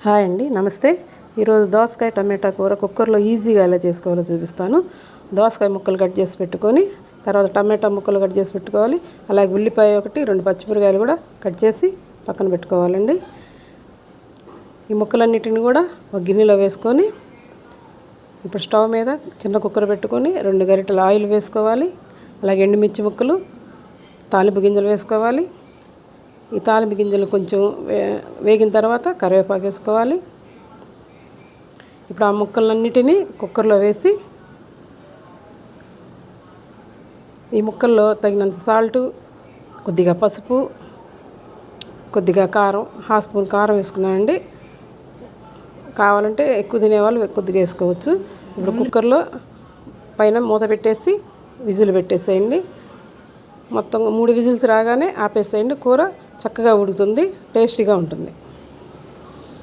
Hi అండి, నమస్తే. ఈరోజు దోసకాయ టమాటా కూర కుక్కర్లో ఈజీగా ఎలా చేసుకోవాలో చూపిస్తాను. దోసకాయ ముక్కలు కట్ చేసి పెట్టుకొని, తర్వాత టమాటా ముక్కలు కట్ చేసి పెట్టుకోవాలి. అలాగే ఉల్లిపాయ ఒకటి, 2 పచ్చిమిరకాయలు కూడా కట్ చేసి పక్కన పెట్టుకోవాలండి. ఈ ముక్కలన్నిటిని కూడా ఒక గిన్నెలో వేసుకొని, ఇప్పుడు స్టవ్ మీద చిన్న కుక్కర్ పెట్టుకొని 2 గరిటెల ఆయిల్ వేసుకోవాలి. అలాగే ఎండుమిర్చి ముక్కలు, తాలింపు గింజలు వేసుకోవాలి. ఈ తాలింపు గింజలు కొంచెం వేగిన తర్వాత కరివేపాకు వేసుకోవాలి. ఇప్పుడు ఆ ముక్కలన్నిటినీ కుక్కర్లో వేసి, ఈ ముక్కల్లో తగినంత సాల్టు, కొద్దిగా పసుపు, కొద్దిగా కారం, 1/2 స్పూన్ కారం వేసుకున్నానండి. కావాలంటే ఎక్కువ తినేవాళ్ళు కొద్దిగా వేసుకోవచ్చు. ఇప్పుడు కుక్కర్లో పైన మూత పెట్టేసి విజిల్ పెట్టేసేయండి. మొత్తం 3 విజిల్స్ రాగానే ఆపేసేయండి. కూర చక్కగా ఉడుకుతుంది, టేస్టీగా ఉంటుంది.